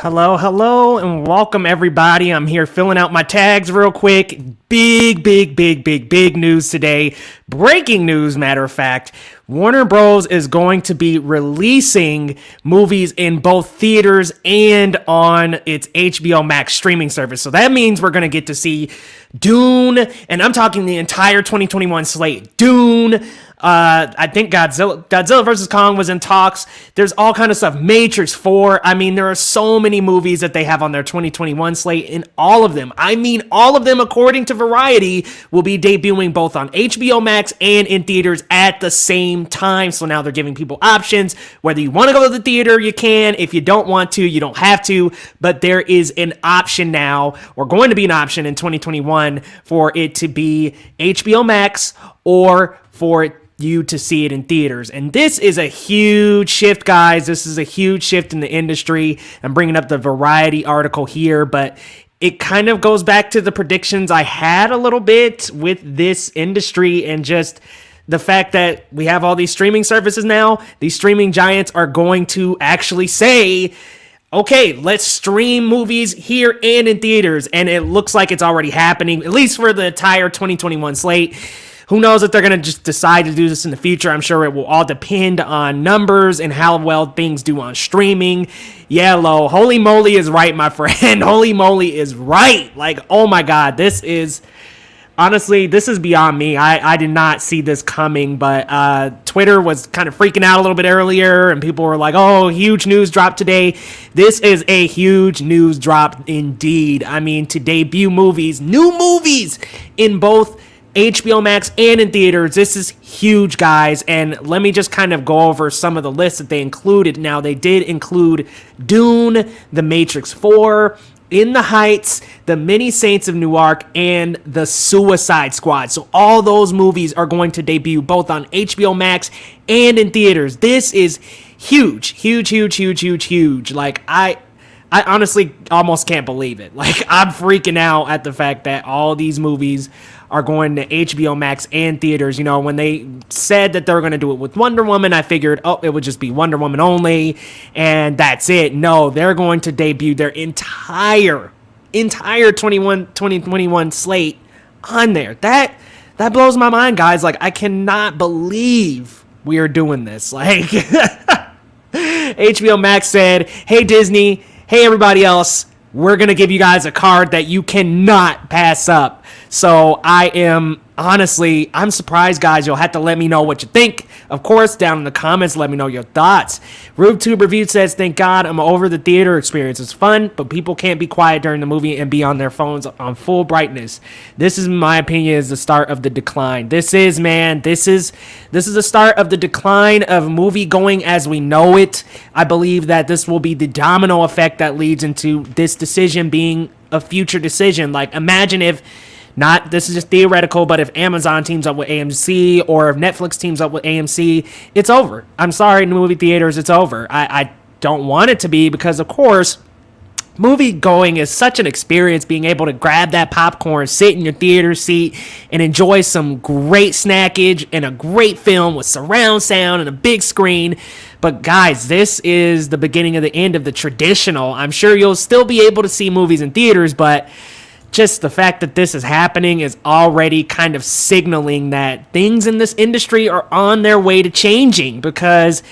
Hello, and welcome everybody. I'm here filling out my tags real quick. Big news today. Breaking news, matter of fact. Warner Bros. Is going to be releasing movies in both theaters and on its HBO Max streaming service. So that means we're going to get to see Dune, and I'm talking the entire 2021 slate. Dune, I think Godzilla vs. Kong was in talks. There's all kind of stuff. Matrix 4. I mean, there are so many movies that they have on their 2021 slate, and all of them, according to Variety, will be debuting both on HBO Max and in theaters at the same time. So now they're giving people options. Whether you want to go to the theater, you can. If you don't want to, you don't have to. But there is an option now, or going to be an option in 2021, for it to be HBO Max or for you to see it in theaters. And this is a huge shift, guys. This is a huge shift in the industry. I'm bringing up the Variety article here, but it kind of goes back to the predictions I had a little bit with this industry, and just the fact that we have all these streaming services now. These streaming giants are going to actually say, okay, let's stream movies here and in theaters. And it looks like it's already happening, at least for the entire 2021 slate. Who knows if they're going to just decide to do this in the future? I'm sure it will all depend on numbers and how well things do on streaming. Yeah, Lo, holy moly is right, my friend. Holy moly is right. Like, oh my God, this is beyond me. I did not see this coming, but Twitter was kind of freaking out a little bit earlier, and people were like, oh, huge news drop today. This is a huge news drop indeed. I mean, to debut new movies in both HBO Max and in theaters. This is huge, guys. And let me just kind of go over some of the lists that they included. Now, they did include Dune, The Matrix 4, In the Heights, The Many Saints of Newark, and The Suicide Squad. So all those movies are going to debut both on HBO Max and in theaters. This is huge. Like, I honestly almost can't believe it. Like, I'm freaking out at the fact that all these movies are going to HBO Max and theaters. You know, when they said that they were going to do it with Wonder Woman, I figured, oh, it would just be Wonder Woman only, and that's it. No, they're going to debut their entire 2021 slate on there. That blows my mind, guys. Like, I cannot believe we are doing this. Like, HBO Max said, hey, Disney, hey, everybody else, we're going to give you guys a card that you cannot pass up. So I'm surprised, guys. You'll have to let me know what you think. Of course, down in the comments, let me know your thoughts. RubeTube Review says, thank God I'm over the theater experience. It's fun, but people can't be quiet during the movie and be on their phones on full brightness. This is, in my opinion, is the start of the decline. This is the start of the decline of movie going as we know it. I believe that this will be the domino effect that leads into this decision being a future decision. Like, imagine if, not, this is just theoretical, but if Amazon teams up with AMC or if Netflix teams up with AMC, it's over. I'm sorry, movie theaters, it's over. I don't want it to be, because, of course, movie going is such an experience, being able to grab that popcorn, sit in your theater seat, and enjoy some great snackage and a great film with surround sound and a big screen. But, guys, this is the beginning of the end of the traditional. I'm sure you'll still be able to see movies in theaters, but just the fact that this is happening is already kind of signaling that things in this industry are on their way to changing, because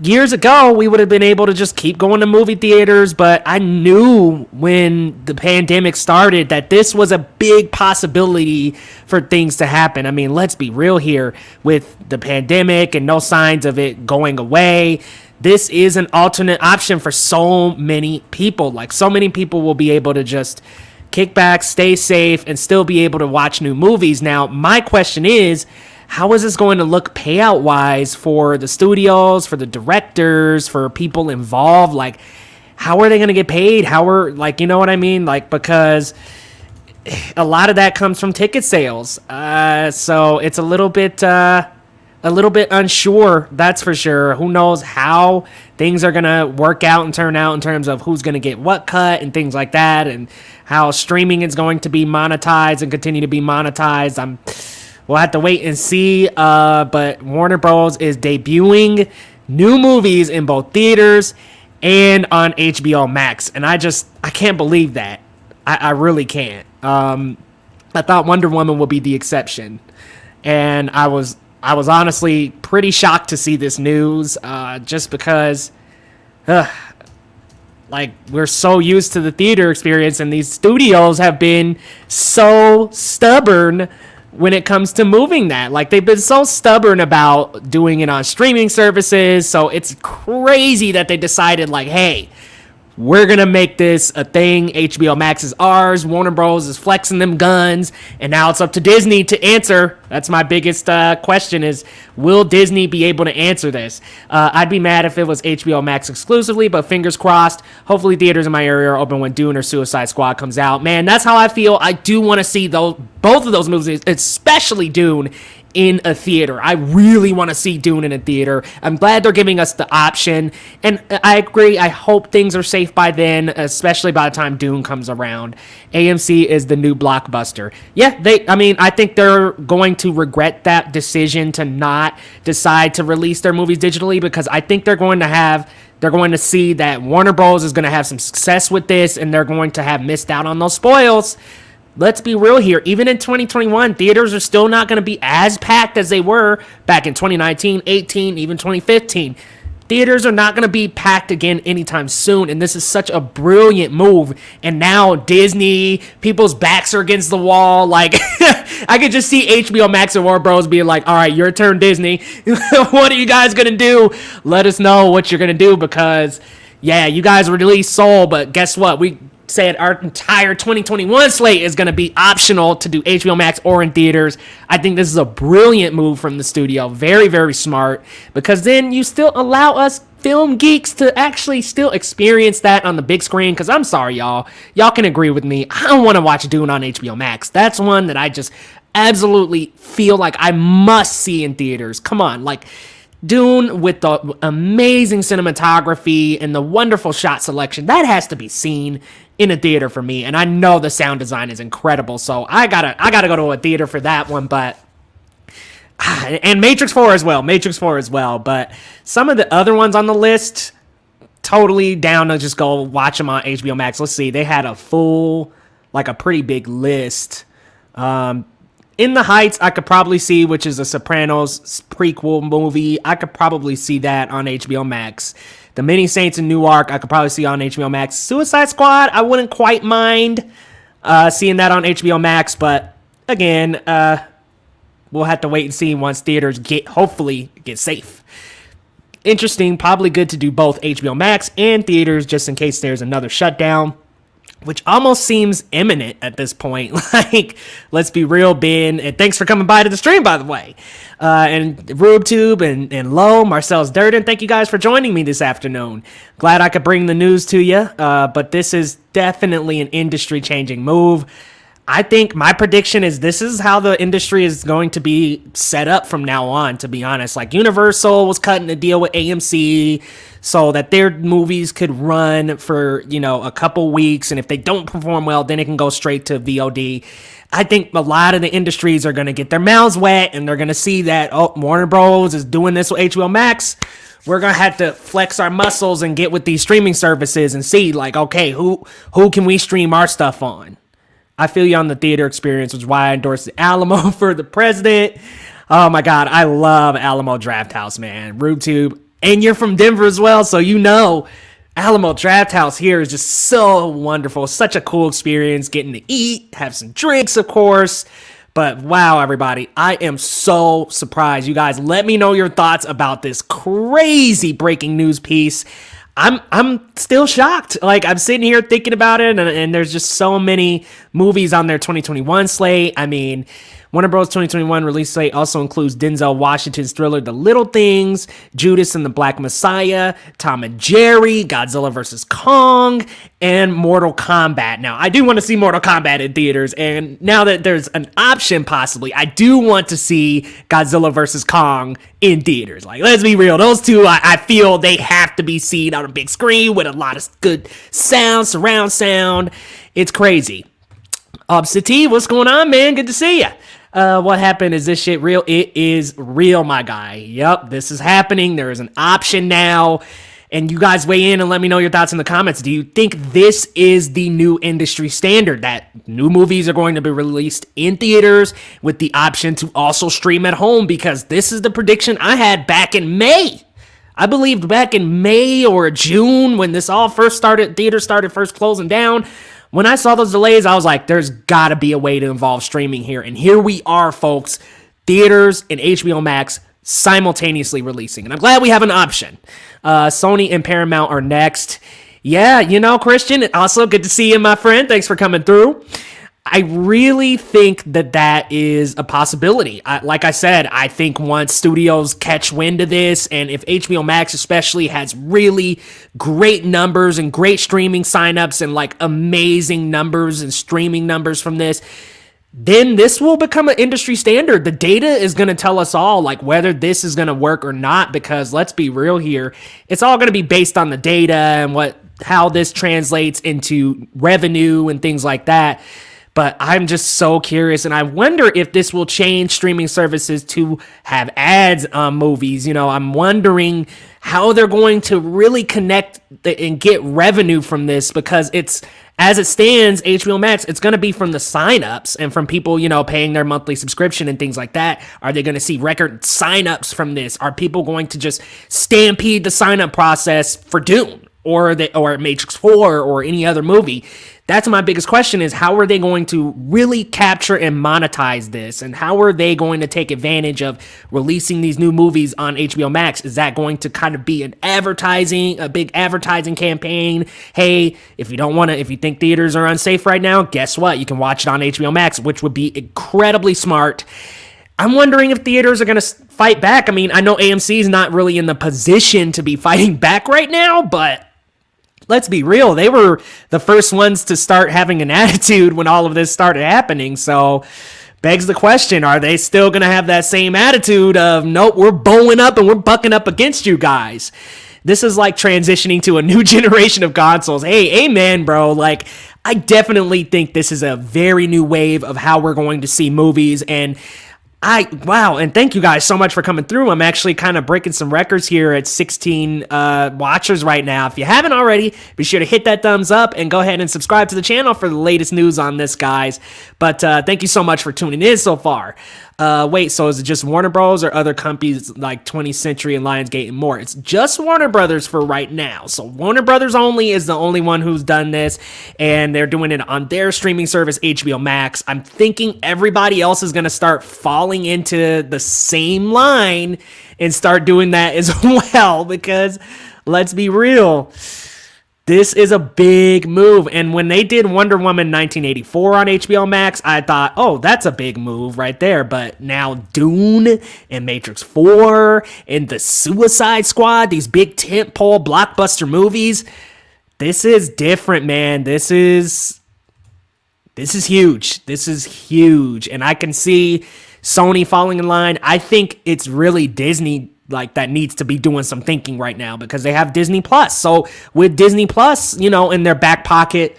years ago we would have been able to just keep going to movie theaters, but I knew when the pandemic started that this was a big possibility for things to happen. I mean, let's be real here. With the pandemic and no signs of it going away, this is an alternate option for so many people. Like, so many people will be able to just kick back, stay safe, and still be able to watch new movies. Now, my question is, how is this going to look payout-wise for the studios, for the directors, for people involved? Like, how are they going to get paid? You know what I mean? Like, because a lot of that comes from ticket sales. So it's a little bit unsure, that's for sure. Who knows how things are going to work out and turn out in terms of who's going to get what cut and things like that, and how streaming is going to be monetized and continue to be monetized. We'll have to wait and see. But Warner Bros. Is debuting new movies in both theaters and on HBO Max. And I can't believe that. I really can't. I thought Wonder Woman would be the exception. And I was honestly pretty shocked to see this news, just because, like, we're so used to the theater experience, and these studios have been so stubborn when it comes to moving that. Like, they've been so stubborn about doing it on streaming services, so it's crazy that they decided, like, hey, we're gonna make this a thing. HBO Max is ours. Warner Bros. Is flexing them guns, and now it's up to Disney to answer. That's my biggest question: is will Disney be able to answer this? I'd be mad if it was HBO Max exclusively, but fingers crossed. Hopefully, theaters in my area are open when Dune or Suicide Squad comes out. Man, that's how I feel. I do want to see both of those movies, especially Dune, in a theater. I really want to see Dune in a theater. I'm glad they're giving us the option, and I agree. I hope things are safe by then, especially by the time Dune comes around. AMC is the new blockbuster. Yeah, I think they're going to regret that decision to not decide to release their movies digitally, because I think they're going to see that Warner Bros. Is going to have some success with this, and they're going to have missed out on those spoils. Let's be real here. Even in 2021, theaters are still not going to be as packed as they were back in 2019, 18, even 2015. Theaters are not going to be packed again anytime soon, and this is such a brilliant move. And now Disney, people's backs are against the wall. Like, I could just see HBO Max and Warner Bros. Being like, all right, your turn, Disney. What are you guys going to do? Let us know what you're going to do, because, yeah, you guys released Soul, but guess what? We said our entire 2021 slate is going to be optional to do HBO Max or in theaters. I think this is a brilliant move from the studio. Very, very smart, because then you still allow us film geeks to actually still experience that on the big screen. Because I'm sorry, y'all can agree with me. I don't want to watch Dune on HBO Max. That's one that I just absolutely feel like I must see in theaters. Come on, like, Dune, with the amazing cinematography and the wonderful shot selection, that has to be seen in a theater for me. And I know the sound design is incredible, so I gotta go to a theater for that one. But and Matrix 4 as well. But some of the other ones on the list, totally down to just go watch them on HBO Max. Let's see, they had a pretty big list. In the Heights, I could probably see, which is a Sopranos prequel movie. I could probably see that on HBO Max. The Many Saints in Newark, I could probably see on HBO Max. Suicide Squad, I wouldn't quite mind seeing that on HBO Max, but again, we'll have to wait and see once theaters hopefully get safe. Interesting, probably good to do both HBO Max and theaters just in case there's another shutdown, which almost seems imminent at this point. Like, let's be real, Ben. And thanks for coming by to the stream, by the way. And RubeTube and Low, Marcel's Durden, thank you guys for joining me this afternoon. Glad I could bring the news to you. But this is definitely an industry-changing move. I think my prediction is this is how the industry is going to be set up from now on, to be honest. Like, Universal was cutting a deal with AMC so that their movies could run for, a couple weeks. And if they don't perform well, then it can go straight to VOD. I think a lot of the industries are going to get their mouths wet, and they're going to see that, Warner Bros. Is doing this with HBO Max. We're going to have to flex our muscles and get with these streaming services and see, like, okay, who can we stream our stuff on? I feel you on the theater experience, which is why I endorsed the Alamo for the president. Oh my God, I love Alamo Drafthouse, man. RubeTube, and you're from Denver as well, so Alamo Drafthouse here is just so wonderful. Such a cool experience, getting to eat, have some drinks, of course. But wow, everybody, I am so surprised. You guys, let me know your thoughts about this crazy breaking news piece. I'm still shocked. Like, I'm sitting here thinking about it, and there's just so many movies on their 2021 slate. I mean, Warner Bros. 2021 release slate also includes Denzel Washington's thriller The Little Things, Judas and the Black Messiah, Tom and Jerry, Godzilla vs. Kong, and Mortal Kombat. Now, I do want to see Mortal Kombat in theaters, and now that there's an option possibly, I do want to see Godzilla vs. Kong in theaters. Like, let's be real, those two, I feel they have to be seen on a big screen with a lot of good sound, surround sound. It's crazy. Sati, what's going on, man? Good to see you. What happened? Is this shit real? It is real, my guy. Yep, this is happening. There is an option now. And you guys weigh in and let me know your thoughts in the comments. Do you think this is the new industry standard, that new movies are going to be released in theaters with the option to also stream at home? Because this is the prediction I had back in May. I believed back in May or June when this all first started, theaters started first closing down. When I saw those delays, I was like, there's got to be a way to involve streaming here. And here we are, folks. Theaters and HBO Max simultaneously releasing. And I'm glad we have an option. Sony and Paramount are next. Yeah, Christian, also good to see you, my friend. Thanks for coming through. I really think that is a possibility. Like I said, I think once studios catch wind of this, and if HBO Max especially has really great numbers and great streaming signups and like amazing numbers and streaming numbers from this, then this will become an industry standard. The data is going to tell us all like whether this is going to work or not, because let's be real here. It's all going to be based on the data and how this translates into revenue and things like that. But I'm just so curious, and I wonder if this will change streaming services to have ads on movies. I'm wondering how they're going to really connect and get revenue from this, because as it stands, HBO Max, it's going to be from the signups and from people, paying their monthly subscription and things like that. Are they going to see record signups from this? Are people going to just stampede the signup process for Dune or Matrix 4 or any other movie? That's my biggest question, is how are they going to really capture and monetize this? And how are they going to take advantage of releasing these new movies on HBO Max? Is that going to kind of be a big advertising campaign? Hey, if you think theaters are unsafe right now, guess what? You can watch it on HBO Max, which would be incredibly smart. I'm wondering if theaters are going to fight back. I mean, I know AMC is not really in the position to be fighting back right now, but let's be real. They were the first ones to start having an attitude when all of this started happening. So begs the question, are they still going to have that same attitude of, nope, we're bowing up and we're bucking up against you guys? This is like transitioning to a new generation of consoles. Hey, amen, bro. Like, I definitely think this is a very new wave of how we're going to see movies. And and thank you guys so much for coming through. I'm actually kind of breaking some records here at 16 watchers right now. If you haven't already, be sure to hit that thumbs up and go ahead and subscribe to the channel for the latest news on this, guys. But thank you so much for tuning in so far. So is it just Warner Bros. Or other companies like 20th Century and Lionsgate and more? It's just Warner Brothers for right now. So Warner Brothers only is the only one who's done this, and they're doing it on their streaming service, HBO Max. I'm thinking everybody else is going to start falling into the same line and start doing that as well, because let's be real, this is a big move. And when they did Wonder Woman 1984 on HBO Max, I thought, oh, that's a big move right there. But now Dune and Matrix 4 and The Suicide Squad, these big tentpole blockbuster movies, this is different, man. This is huge. This is huge. And I can see Sony falling in line. I think it's really Disney that needs to be doing some thinking right now, because they have Disney Plus. So with Disney Plus, in their back pocket,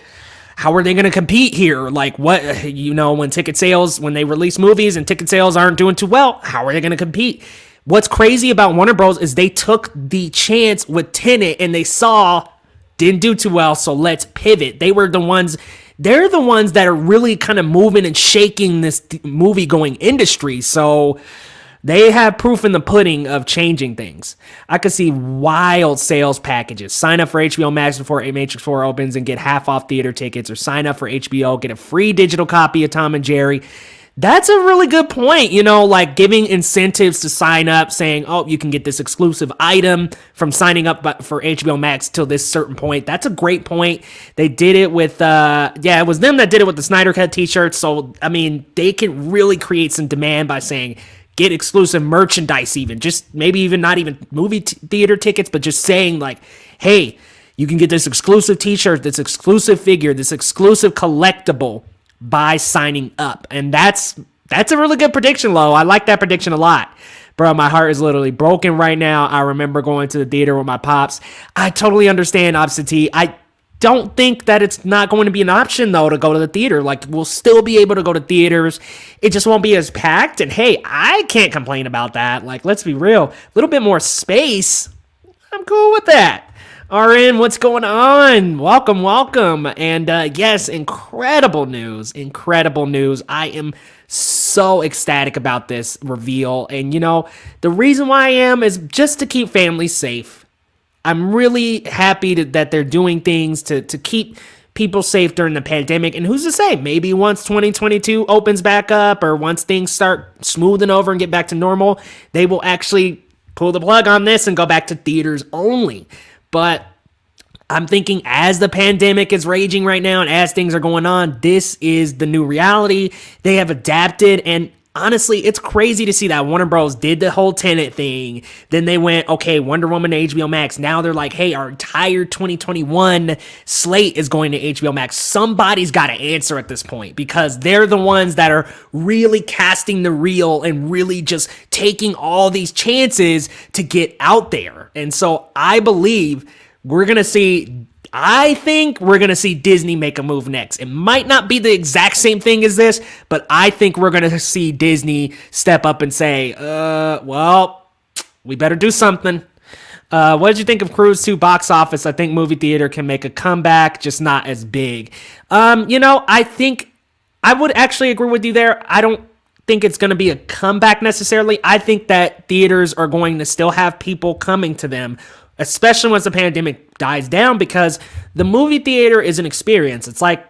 how are they going to compete here? Like, what, when they release movies and ticket sales aren't doing too well, how are they going to compete? What's crazy about Warner Bros. Is they took the chance with Tenet and they saw didn't do too well, so let's pivot. They're the ones that are really kind of moving and shaking this movie going industry. So they have proof in the pudding of changing things. I could see wild sales packages. Sign up for HBO Max before Matrix 4 opens and get half off theater tickets, or sign up for HBO, get a free digital copy of Tom and Jerry. That's a really good point, giving incentives to sign up, saying, oh, you can get this exclusive item from signing up for HBO Max till this certain point. That's a great point. They did it with, it was them that did it with the Snyder Cut t-shirts. So, I mean, they can really create some demand by saying, get exclusive merchandise, even just maybe even not even movie theater tickets, but just saying like, hey, you can get this exclusive t-shirt, this exclusive figure, this exclusive collectible by signing up. And that's a really good prediction, Lo. I like that prediction a lot. Bro, my heart is literally broken right now. I remember going to the theater with my pops. I totally understand absentee. I don't think that it's not going to be an option, though, to go to the theater. Like, we'll still be able to go to theaters. It just won't be as packed. And, hey, I can't complain about that. Like, let's be real. A little bit more space, I'm cool with that. RN, what's going on? Welcome. And yes, incredible news. I am so ecstatic about this reveal. And the reason why I am is just to keep families safe. I'm really happy that they're doing things to keep people safe during the pandemic. And who's to say, maybe once 2022 opens back up or once things start smoothing over and get back to normal, they will actually pull the plug on this and go back to theaters only. But I'm thinking as the pandemic is raging right now and as things are going on, this is the new reality. They have adapted, and honestly, it's crazy to see that Warner Bros. Did the whole Tenet thing. Then they went, okay, Wonder Woman to HBO Max. Now they're like, hey, our entire 2021 slate is going to HBO Max. Somebody's got to answer at this point because they're the ones that are really casting the reel and really just taking all these chances to get out there. And so I believe I think we're going to see Disney make a move next. It might not be the exact same thing as this, but I think we're going to see Disney step up and say, well, we better do something. What did you think of Cruise 2 box office? I think movie theater can make a comeback, just not as big. I think I would actually agree with you there. I don't think it's going to be a comeback necessarily. I think that theaters are going to still have people coming to them, especially once the pandemic dies down, because the movie theater is an experience. It's like,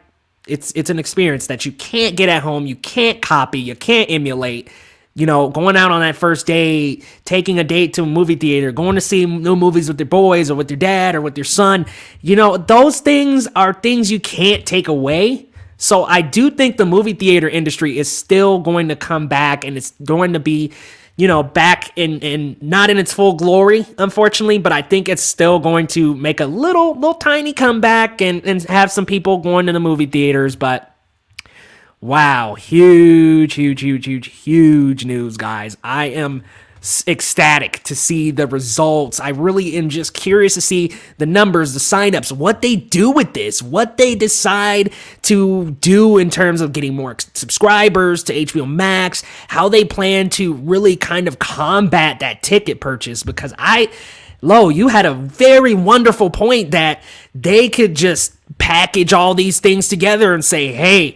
it's an experience that you can't get at home. You can't copy. You can't emulate. Going out on that first date, taking a date to a movie theater, going to see new movies with your boys or with your dad or with your son. Those things are things you can't take away. So I do think the movie theater industry is still going to come back, and it's going to be back in not in its full glory, unfortunately, but I think it's still going to make a little tiny comeback and have some people going to the movie theaters. But wow, huge news, guys. I am ecstatic to see the results. I really am just curious to see the numbers, the signups, what they do with this, what they decide to do in terms of getting more subscribers to HBO Max, how they plan to really kind of combat that ticket purchase. Because you had a very wonderful point that they could just package all these things together and say, hey,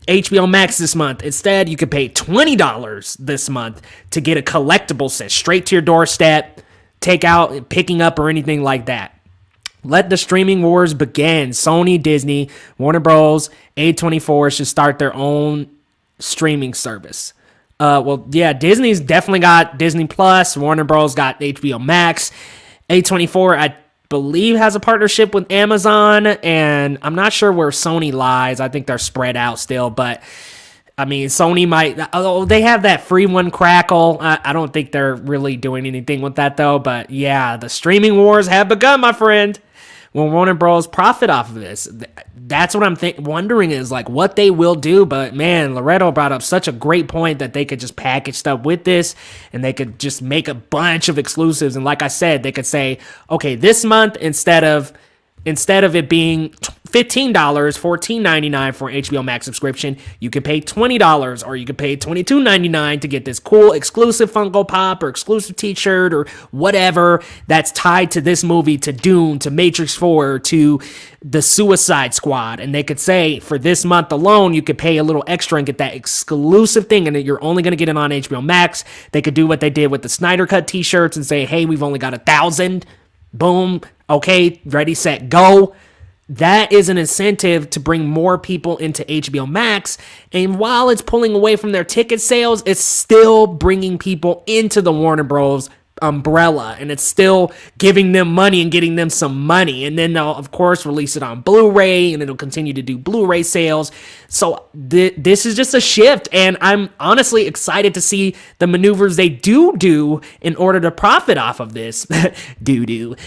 HBO Max this month. Instead, you could pay $20 this month to get a collectible sent straight to your doorstep, picking up, or anything like that. Let the streaming wars begin. Sony, Disney, Warner Bros., A24 should start their own streaming service. Disney's definitely got Disney Plus. Warner Bros. Got HBO Max. A24, I believe, has a partnership with Amazon, and I'm not sure where Sony lies. I think they're spread out still, but I mean, Sony might, although they have that free one, Crackle. I don't think they're really doing anything with that though. But yeah, the streaming wars have begun, my friend. Will Warner Bros. Profit off of this? That's what I'm wondering is like what they will do. But man, Loretto brought up such a great point that they could just package stuff with this and they could just make a bunch of exclusives. And like I said, they could say, okay, this month, instead of it being $15, $14.99 for an HBO Max subscription, you could pay $20 or you could pay $22.99 to get this cool exclusive Funko Pop or exclusive t-shirt or whatever that's tied to this movie, to Dune, to Matrix 4, to the Suicide Squad. And they could say for this month alone, you could pay a little extra and get that exclusive thing, and you're only going to get it on HBO Max. They could do what they did with the Snyder Cut t-shirts and say, hey, we've only got 1,000. Boom. Okay, ready, set, go. That is an incentive to bring more people into HBO Max. And while it's pulling away from their ticket sales, it's still bringing people into the Warner Bros. Umbrella, and it's still giving them money and getting them some money. And then they'll, of course, release it on Blu-ray, and it'll continue to do Blu-ray sales. So this is just a shift, and I'm honestly excited to see the maneuvers they do in order to profit off of this. They're going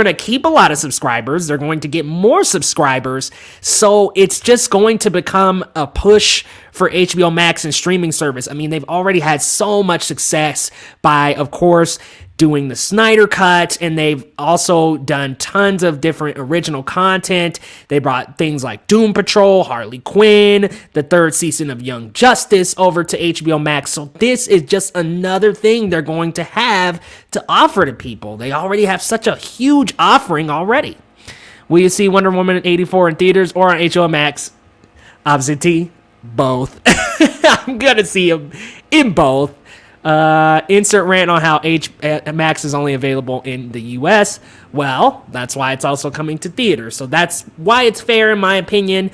to keep a lot of subscribers. They're going to get more subscribers. So it's just going to become a push for HBO Max and streaming service. I mean, they've already had so much success by, of course, doing the Snyder Cut, and they've also done tons of different original content. They brought things like Doom Patrol, Harley Quinn, the third season of Young Justice over to HBO Max. So this is just another thing they're going to have to offer to people. They already have such a huge offering already. Will you see Wonder Woman 84 in theaters or on HBO Max? Obviously, both. I'm going to see them in both. Insert rant on how Max is only available in the US. Well, that's why it's also coming to theaters. So that's why it's fair, in my opinion.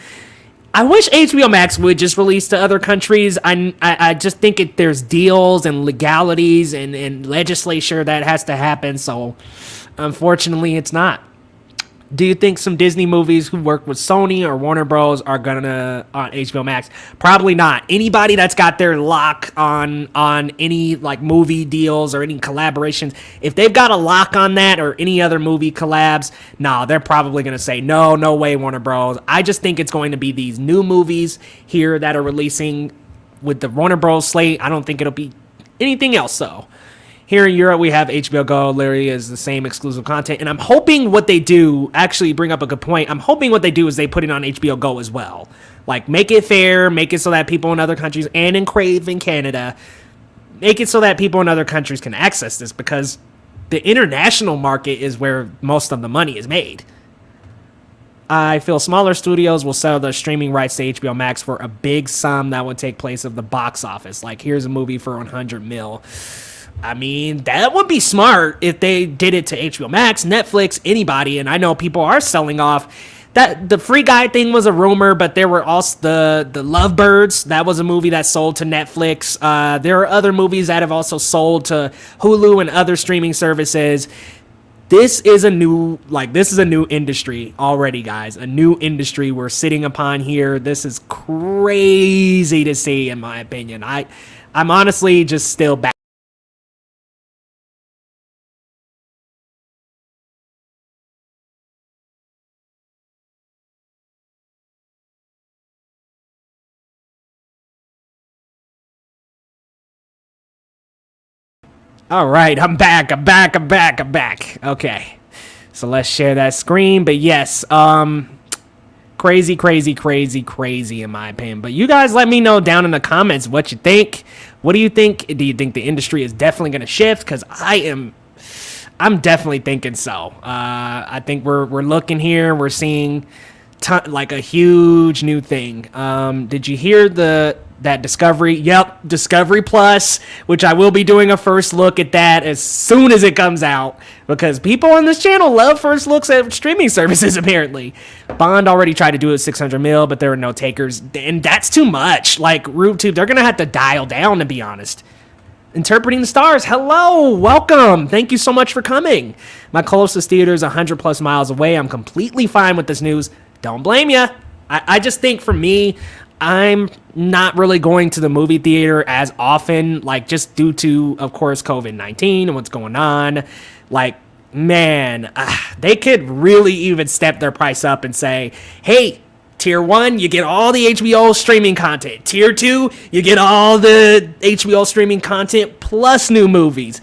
I wish HBO Max would just release to other countries. I just think there's deals and legalities and legislature that has to happen. So unfortunately, it's not. Do you think some Disney movies who work with Sony or Warner Bros. Are gonna on HBO Max? Probably not. Anybody that's got their lock on any like movie deals or any collaborations, if they've got a lock on that or any other movie collabs, no, they're probably gonna say no way, Warner Bros. I just think it's going to be these new movies here that are releasing with the Warner Bros. Slate. I don't think it'll be anything else. So. Here in Europe, we have HBO Go, literally is the same exclusive content. And I'm hoping what they do, actually bring up a good point, I'm hoping what they do is they put it on HBO Go as well. Like, make it fair, make it so that people in other countries, and in Crave in Canada, make it so that people in other countries can access this, because the international market is where most of the money is made. I feel smaller studios will sell the streaming rights to HBO Max for a big sum that would take place of the box office. Like, here's a movie for 100 mil. I mean, that would be smart if they did it to HBO Max, Netflix, anybody. And I know people are selling off. That the Free Guy thing was a rumor, but there were also the Lovebirds. That was a movie that sold to Netflix. There are other movies that have also sold to Hulu and other streaming services. This is a new industry already, guys. A new industry we're sitting upon here. This is crazy to see, in my opinion. I'm honestly just still back. All right, I'm back. Okay, so let's share that screen. But yes, crazy in my opinion. But you guys let me know down in the comments what you think. What do you think? Do you think the industry is definitely going to shift? Because I'm definitely thinking so. I think we're looking here. We're seeing like a huge new thing. Did you hear that Discovery? Yep, Discovery Plus, which I will be doing a first look at that as soon as it comes out, because people on this channel love first looks at streaming services, apparently. Bond already tried to do it 600 mil, but there were no takers, and that's too much. Like, RubeTube, they're going to have to dial down, to be honest. Interpreting the Stars, hello, welcome. Thank you so much for coming. My closest theater is 100 plus miles away. I'm completely fine with this news. Don't blame you. I just think for me, I'm not really going to the movie theater as often, like, just due to, of course, COVID-19 and what's going on. Like, man, they could really even step their price up and say, hey, Tier 1, you get all the HBO streaming content. Tier 2, you get all the HBO streaming content plus new movies.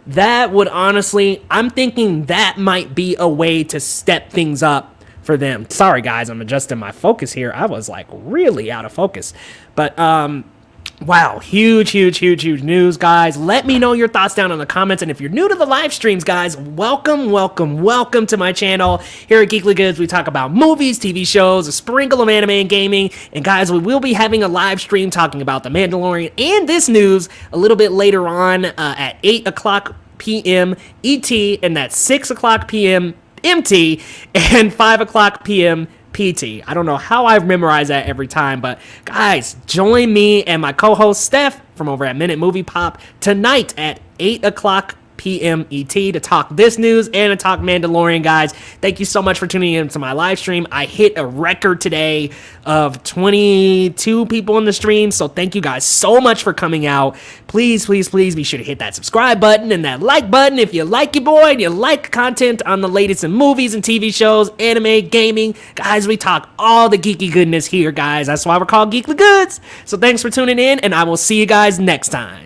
That would honestly, I'm thinking that might be a way to step things up for them. Sorry, guys, I'm adjusting my focus here. I was like really out of focus. But wow, huge news, guys. Let me know your thoughts down in the comments. And if you're new to the live streams, guys, welcome to my channel. Here at Geekly Goods, we talk about movies, TV shows, a sprinkle of anime and gaming. And guys, we will be having a live stream talking about The Mandalorian and this news a little bit later on at 8 o'clock p.m. ET, and that's 6 o'clock p.m. MT and 5 o'clock p.m. PT. I don't know how I've memorized that every time, but guys, join me and my co-host Steph from over at Minute Movie Pop tonight at 8 o'clock p.m. ET to talk this news and to talk Mandalorian, guys. Thank you so much for tuning in to my live stream. I hit a record today of 22 people in the stream, so thank you guys so much for coming out. Please be sure to hit that subscribe button and that like button if you like your boy and you like content on the latest in movies and TV shows, anime, gaming. Guys, we talk all the geeky goodness here, guys. That's why we're called Geekly Goods. So thanks for tuning in, and I will see you guys next time.